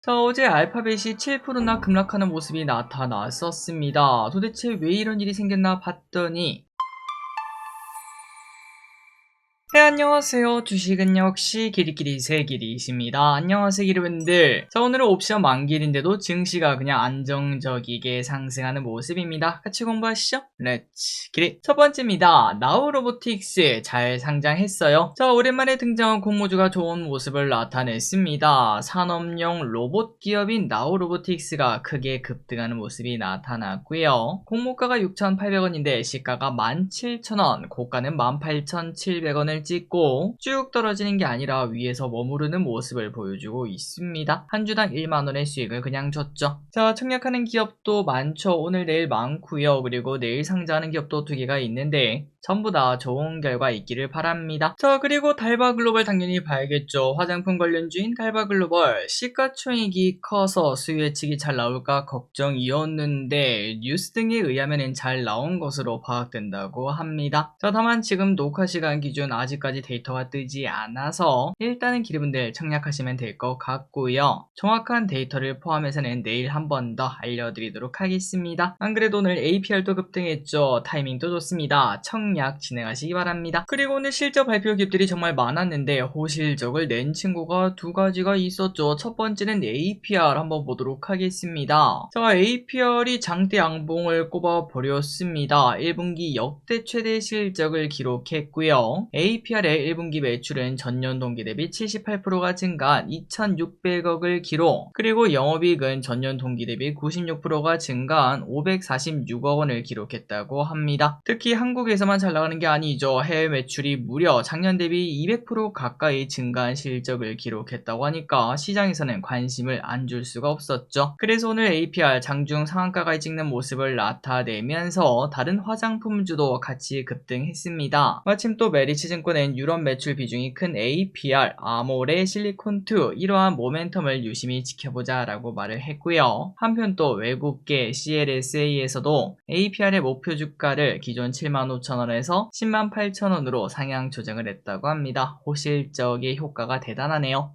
자, 어제 알파벳이 7%나 급락하는 모습이 나타났었습니다. 도대체 왜 이런 일이 생겼나 봤더니 네, 안녕하세요. 주식은 역시 길이길이 새길이십니다. 안녕하세요, 기르분들. 자, 오늘은 옵션 만길인데도 증시가 그냥 안정적이게 상승하는 모습입니다. 같이 공부하시죠. 렛츠 기릿. 첫 번째입니다. 나우로보틱스 잘 상장했어요. 자, 오랜만에 등장한 공모주가 좋은 모습을 나타냈습니다. 산업용 로봇 기업인 나우로보틱스가 크게 급등하는 모습이 나타났고요. 공모가가 6,800원인데 시가가 17,000원, 고가는 18,700원을 찍고 쭉 떨어지는 게 아니라 위에서 머무르는 모습을 보여주고 있습니다. 한 주당 1만원의 수익을 그냥 줬죠. 자, 청약하는 기업도 많죠. 오늘 내일 많고요. 그리고 내일 상장하는 기업도 2개가 있는데 전부 다 좋은 결과 있기를 바랍니다. 자, 그리고 달바글로벌 당연히 봐야겠죠. 화장품 관련주인 달바글로벌 시가총액이 커서 수요 예측이 잘 나올까 걱정이었는데 뉴스 등에 의하면 잘 나온 것으로 파악된다고 합니다. 자, 다만 지금 녹화 시간 기준 아직까지 데이터가 뜨지 않아서 일단은 기르분들 청약하시면 될 것 같고요. 정확한 데이터를 포함해서는 내일 한 번 더 알려드리도록 하겠습니다. 안 그래도 오늘 APR도 급등했죠. 타이밍도 좋습니다. 청약 진행하시기 바랍니다. 그리고 오늘 실적 발표 기업들이 정말 많았는데 호실적을 낸 친구가 2가지가 있었죠. 첫 번째는 APR 한번 보도록 하겠습니다. 자, APR이 장대 양봉을 꼽아버렸습니다. 1분기 역대 최대 실적을 기록했고요. APR의 1분기 매출은 전년 동기 대비 78%가 증가한 2,600억을 기록, 그리고 영업이익은 전년 동기 대비 96%가 증가한 546억 원을 기록했다고 합니다. 특히 한국에서만 잘 나가는 게 아니죠. 해외 매출이 무려 작년 대비 200% 가까이 증가한 실적을 기록했다고 하니까 시장에서는 관심을 안 줄 수가 없었죠. 그래서 오늘 APR 장중 상한가가 찍는 모습을 나타내면서 다른 화장품주도 같이 급등했습니다. 마침 또 메리츠증권은 유럽 매출 비중이 큰 APR, 아모레, 실리콘2 이러한 모멘텀을 유심히 지켜보자 라고 말을 했고요. 한편 또 외국계 CLSA에서도 APR의 목표 주가를 기존 75,000원에서 108,000원으로 상향 조정을 했다고 합니다. 호실적의 효과가 대단하네요.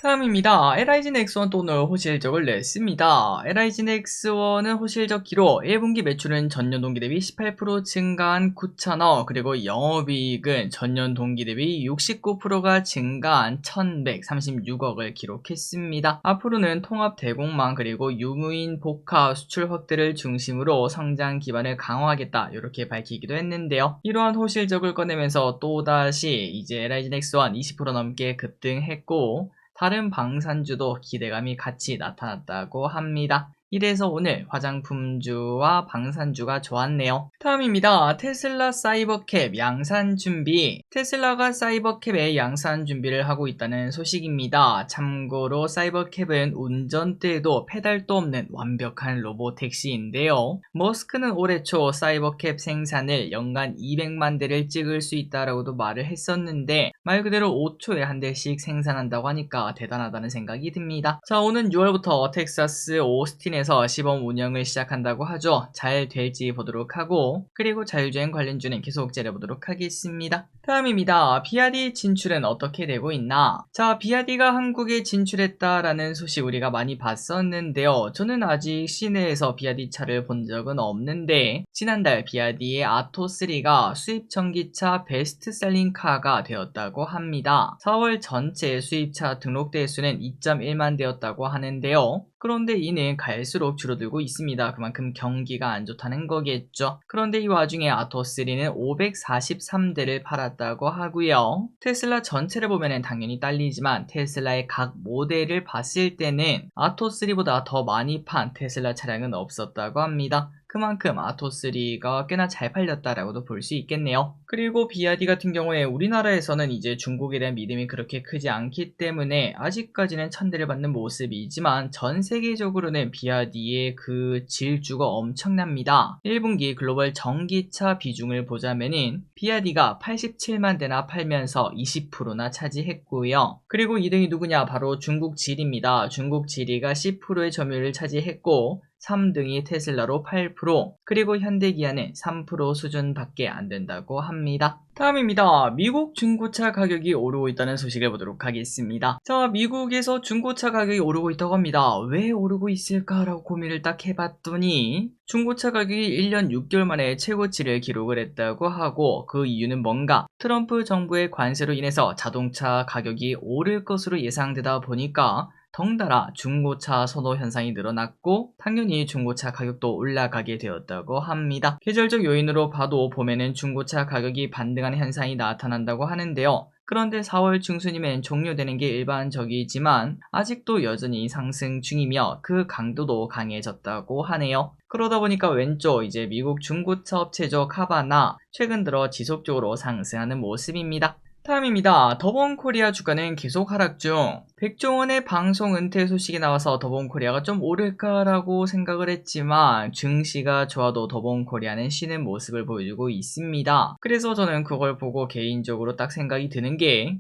다음입니다. LIG넥스원 또 오늘 호실적을 냈습니다. LIG넥스원은 호실적 기록 1분기 매출은 전년 동기 대비 18% 증가한 9,000억, 그리고 영업이익은 전년 동기 대비 69%가 증가한 1,136억을 기록했습니다. 앞으로는 통합 대공망 그리고 유무인 복합 수출 확대를 중심으로 성장 기반을 강화하겠다 이렇게 밝히기도 했는데요. 이러한 호실적을 꺼내면서 또다시 이제 LIG넥스원 20% 넘게 급등했고 다른 방산주도 기대감이 같이 나타났다고 합니다. 이래서 오늘 화장품주와 방산주가 좋았네요. 다음입니다. 테슬라 사이버캡 양산 준비. 테슬라가 사이버캡의 양산 준비를 하고 있다는 소식입니다. 참고로 사이버캡은 운전대도 페달도 없는 완벽한 로보택시인데요. 머스크는 올해 초 사이버캡 생산을 연간 200만 대를 찍을 수 있다라고도 말을 했었는데 말 그대로 5초에 한 대씩 생산한다고 하니까 대단하다는 생각이 듭니다. 자, 오는 6월부터 텍사스 오스틴에서 시범 운영을 시작한다고 하죠. 잘 될지 보도록 하고, 그리고 자율주행 관련주는 계속 째려보도록 하겠습니다. 다음입니다. 비아디 진출은 어떻게 되고 있나? 자, 비아디가 한국에 진출했다라는 소식 우리가 많이 봤었는데요. 저는 아직 시내에서 비아디 차를 본 적은 없는데 지난달 비아디의 아토3가 수입 전기차 베스트셀링 카가 되었다고 합니다. 4월 전체 수입차 등록 대수는 2.1만 대였다고 하는데요. 그런데 이는 갈수록 줄어들고 있습니다. 그만큼 경기가 안 좋다는 거겠죠. 그런데 이 와중에 아토3는 543대를 팔았다고 하고요. 테슬라 전체를 보면 당연히 딸리지만 테슬라의 각 모델을 봤을 때는 아토3보다 더 많이 판 테슬라 차량은 없었다고 합니다. 그만큼 아토3가 꽤나 잘 팔렸다라고도 볼 수 있겠네요. 그리고 비아디 같은 경우에 우리나라에서는 이제 중국에 대한 믿음이 그렇게 크지 않기 때문에 아직까지는 천대를 받는 모습이지만 전 세계적으로는 비아디의 그 질주가 엄청납니다. 1분기 글로벌 전기차 비중을 보자면은 비아디가 87만 대나 팔면서 20%나 차지했고요. 그리고 2등이 누구냐? 바로 중국 지리입니다. 중국 지리가 10%의 점유율을 차지했고 3등이 테슬라로 8%, 그리고 현대기아는 3% 수준밖에 안 된다고 합니다. 다음입니다. 미국 중고차 가격이 오르고 있다는 소식을 보도록 하겠습니다. 자, 미국에서 중고차 가격이 오르고 있다고 합니다. 왜 오르고 있을까라고 고민을 딱 해봤더니 중고차 가격이 1년 6개월 만에 최고치를 기록을 했다고 하고, 그 이유는 뭔가 트럼프 정부의 관세로 인해서 자동차 가격이 오를 것으로 예상되다 보니까 덩달아 중고차 선호 현상이 늘어났고, 당연히 중고차 가격도 올라가게 되었다고 합니다. 계절적 요인으로 봐도 봄에는 중고차 가격이 반등하는 현상이 나타난다고 하는데요. 그런데 4월 중순이면 종료되는 게 일반적이지만 아직도 여전히 상승 중이며 그 강도도 강해졌다고 하네요. 그러다 보니까 왼쪽 이제 미국 중고차 업체죠, 카바나, 최근 들어 지속적으로 상승하는 모습입니다. 다음입니다. 더본코리아 주가는 계속 하락 중. 백종원의 방송 은퇴 소식이 나와서 더본코리아가 좀 오를까라고 생각을 했지만 증시가 좋아도 더본코리아는 쉬는 모습을 보여주고 있습니다. 그래서 저는 그걸 보고 개인적으로 딱 생각이 드는 게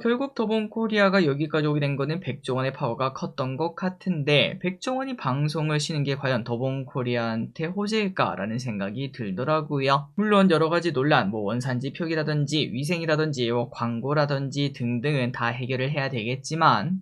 결국 더본코리아가 여기까지 오게 된 거는 백종원의 파워가 컸던 것 같은데, 백종원이 방송을 쉬는 게 과연 더본코리아한테 호재일까라는 생각이 들더라고요. 물론 여러가지 논란, 원산지 표기라든지 위생이라든지 광고라든지 등등은 다 해결을 해야 되겠지만,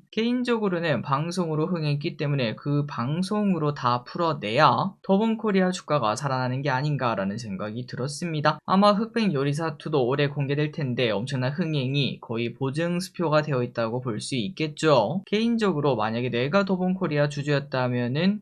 개인적으로는 방송으로 흥했기 때문에 그 방송으로 다 풀어내야 더본코리아 주가가 살아나는 게 아닌가라는 생각이 들었습니다. 아마 흑백 요리사 2도 올해 공개될 텐데 엄청난 흥행이 거의 보증 수표가 되어 있다고 볼 수 있겠죠. 개인적으로 만약에 내가 더본코리아 주주였다면은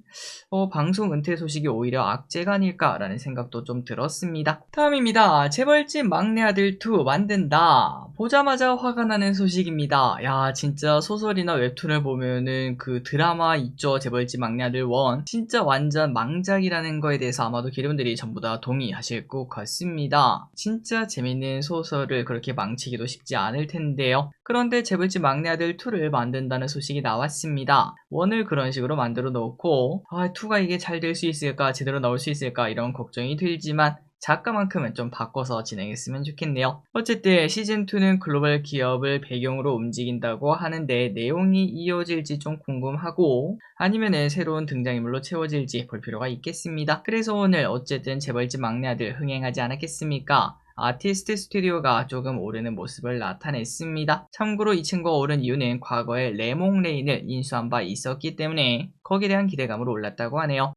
방송 은퇴 소식이 오히려 악재가 아닐까라는 생각도 좀 들었습니다. 다음입니다. 재벌집 막내 아들 2 만든다. 보자마자 화가 나는 소식입니다. 야, 진짜 소설이나 웹툰을 보면은 그 드라마 있죠, 재벌집 막내 아들 1, 진짜 완전 망작이라는 거에 대해서 아마도 기름들이 전부 다 동의하실 것 같습니다. 진짜 재밌는 소설을 그렇게 망치기도 쉽지 않을 텐데요. 그런데 재벌집 막내 아들 2를 만든다는 소식이 나왔습니다. 1을 그런 식으로 만들어 놓고 2가 이게 잘 될 수 있을까, 제대로 나올 수 있을까 이런 걱정이 들지만 작가만큼은 좀 바꿔서 진행했으면 좋겠네요. 어쨌든 시즌2는 글로벌 기업을 배경으로 움직인다고 하는데 내용이 이어질지 좀 궁금하고, 아니면은 새로운 등장인물로 채워질지 볼 필요가 있겠습니다. 그래서 오늘 어쨌든 재벌집 막내 아들 흥행하지 않았겠습니까? 아티스트 스튜디오가 조금 오르는 모습을 나타냈습니다. 참고로 이 친구가 오른 이유는 과거에 레몽레인을 인수한 바 있었기 때문에 거기에 대한 기대감으로 올랐다고 하네요.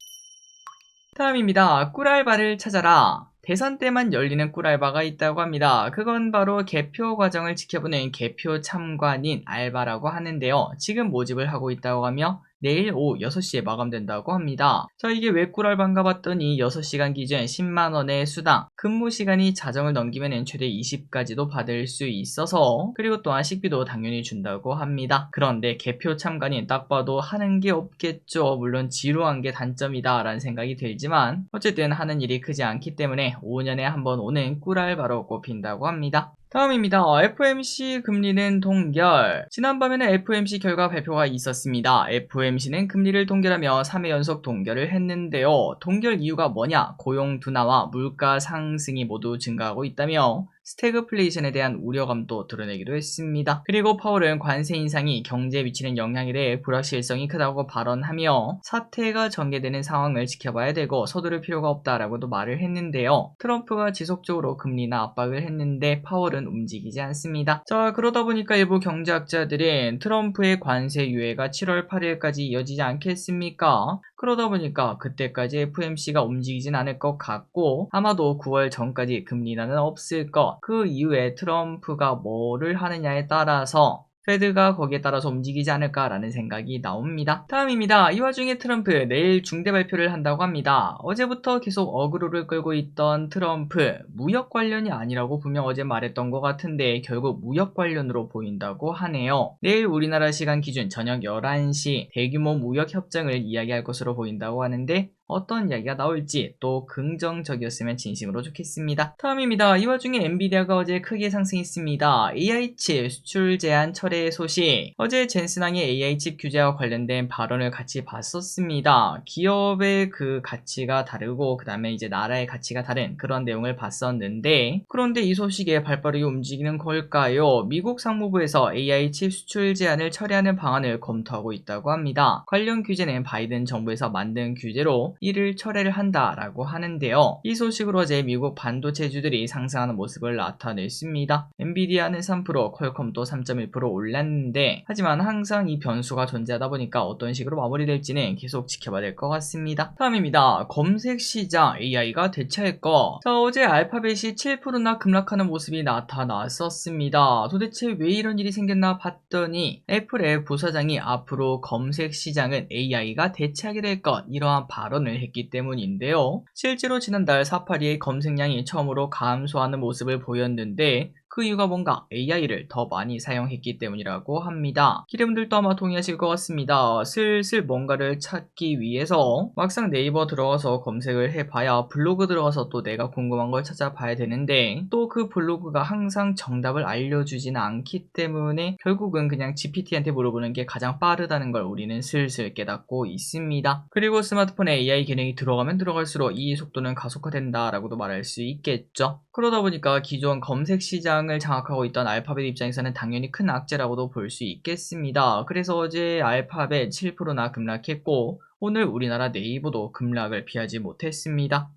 다음입니다. 꿀알바를 찾아라. 대선 때만 열리는 꿀알바가 있다고 합니다. 그건 바로 개표 과정을 지켜보는 개표 참관인 알바라고 하는데요. 지금 모집을 하고 있다고 하며 내일 오후 6시에 마감된다고 합니다. 자, 이게 왜 꿀알바인가 봤더니 6시간 기준 10만원의 수당, 근무 시간이 자정을 넘기면 최대 20까지도 받을 수 있어서, 그리고 또한 식비도 당연히 준다고 합니다. 그런데 개표 참관인 딱 봐도 하는 게 없겠죠. 물론 지루한 게 단점이다 라는 생각이 들지만 어쨌든 하는 일이 크지 않기 때문에 5년에 한 번 오는 꿀알바로 꼽힌다고 합니다. 다음입니다. FOMC 금리는 동결. 지난밤에는 FOMC 결과 발표가 있었습니다. FOMC는 금리를 동결하며 3회 연속 동결을 했는데요. 동결 이유가 뭐냐? 고용 둔화와 물가 상승이 모두 증가하고 있다며 스태그플레이션에 대한 우려감도 드러내기도 했습니다. 그리고 파월은 관세 인상이 경제에 미치는 영향에 대해 불확실성이 크다고 발언하며 사태가 전개되는 상황을 지켜봐야 되고 서두를 필요가 없다라고도 말을 했는데요. 트럼프가 지속적으로 금리나 압박을 했는데 파월은 움직이지 않습니다. 자, 그러다 보니까 일부 경제학자들은 트럼프의 관세 유예가 7월 8일까지 이어지지 않겠습니까? 그러다 보니까 그때까지 FOMC가 움직이진 않을 것 같고 아마도 9월 전까지 금리 인하는 없을 것, 그 이후에 트럼프가 뭐를 하느냐에 따라서 페드가 거기에 따라서 움직이지 않을까라는 생각이 나옵니다. 다음입니다. 이 와중에 트럼프 내일 중대 발표를 한다고 합니다. 어제부터 계속 어그로를 끌고 있던 트럼프, 무역 관련이 아니라고 분명 어제 말했던 것 같은데 결국 무역 관련으로 보인다고 하네요. 내일 우리나라 시간 기준 저녁 11시 대규모 무역 협정을 이야기할 것으로 보인다고 하는데 어떤 이야기가 나올지 또 긍정적이었으면 진심으로 좋겠습니다. 다음입니다. 이 와중에 엔비디아가 어제 크게 상승했습니다. AI칩 수출 제한 철회 소식. 어제 젠슨항의 AI칩 규제와 관련된 발언을 같이 봤었습니다. 기업의 그 가치가 다르고 그 다음에 이제 나라의 가치가 다른 그런 내용을 봤었는데, 그런데 이 소식에 발빠르게 움직이는 걸까요? 미국 상무부에서 AI칩 수출 제한을 철회하는 방안을 검토하고 있다고 합니다. 관련 규제는 바이든 정부에서 만든 규제로 이를 철회를 한다라고 하는데요. 이 소식으로 어제 미국 반도체주들이 상승하는 모습을 나타냈습니다. 엔비디아는 3%, 퀄컴도 3.1% 올랐는데, 하지만 항상 이 변수가 존재하다 보니까 어떤 식으로 마무리될지는 계속 지켜봐야 될 것 같습니다. 다음입니다. 검색 시장 AI가 대체할 거. 자, 어제 알파벳이 7%나 급락하는 모습이 나타났었습니다. 도대체 왜 이런 일이 생겼나 봤더니 애플의 부사장이 앞으로 검색 시장은 AI가 대체하게 될 것, 이러한 발언을 했기 때문인데요. 실제로 지난달 사파리의 검색량이 처음으로 감소하는 모습을 보였는데, 그 이유가 뭔가 AI를 더 많이 사용했기 때문이라고 합니다. 여러분들도 아마 동의하실 것 같습니다. 슬슬 뭔가를 찾기 위해서 막상 네이버 들어가서 검색을 해봐야 블로그 들어가서 또 내가 궁금한 걸 찾아봐야 되는데, 또 그 블로그가 항상 정답을 알려주지는 않기 때문에 결국은 그냥 GPT한테 물어보는 게 가장 빠르다는 걸 우리는 슬슬 깨닫고 있습니다. 그리고 스마트폰에 AI 기능이 들어가면 들어갈수록 이 속도는 가속화된다 라고도 말할 수 있겠죠. 그러다 보니까 기존 검색 시장을 장악하고 있던 알파벳 입장에서는 당연히 큰 악재라고도 볼 수 있겠습니다. 그래서 어제 알파벳 7%나 급락했고, 오늘 우리나라 네이버도 급락을 피하지 못했습니다.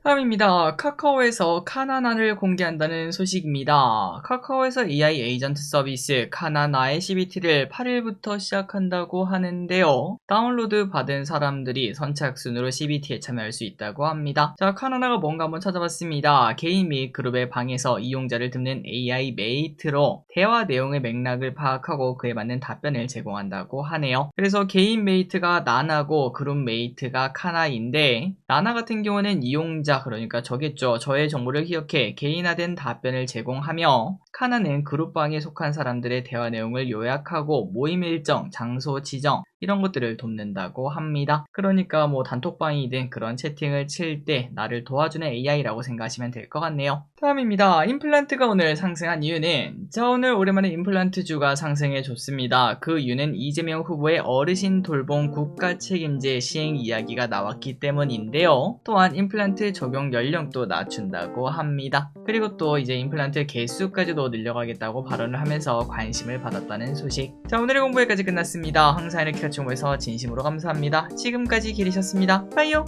다음입니다. 카카오에서 카나나를 공개한다는 소식입니다. 카카오에서 AI 에이전트 서비스 카나나의 CBT를 8일부터 시작한다고 하는데요. 다운로드 받은 사람들이 선착순으로 CBT에 참여할 수 있다고 합니다. 자, 카나나가 뭔가 한번 찾아봤습니다. 개인 및 그룹의 방에서 이용자를 돕는 AI 메이트로 대화 내용의 맥락을 파악하고 그에 맞는 답변을 제공한다고 하네요. 그래서 개인 메이트가 나나고 그룹 메이트가 카나인데, 나나 같은 경우는 이용자, 그러니까 저겠죠. 저의 정보를 기억해 개인화된 답변을 제공하며, 카나는 그룹방에 속한 사람들의 대화 내용을 요약하고 모임 일정, 장소 지정 이런 것들을 돕는다고 합니다. 그러니까 뭐 단톡방이든 그런 채팅을 칠 때 나를 도와주는 AI라고 생각하시면 될 것 같네요. 다음입니다. 임플란트가 오늘 상승한 이유는, 자, 오늘 오랜만에 임플란트주가 상승해 줬습니다. 그 이유는 이재명 후보의 어르신 돌봄 국가 책임제 시행 이야기가 나왔기 때문인데요. 또한 임플란트 적용 연령도 낮춘다고 합니다. 그리고 또 이제 임플란트 개수까지도 늘려가겠다고 발언을 하면서 관심을 받았다는 소식. 자, 오늘의 공부 여기까지 끝났습니다. 항상 이렇게 같이 공부해서 진심으로 감사합니다. 지금까지 기리셨습니다. 빠이요.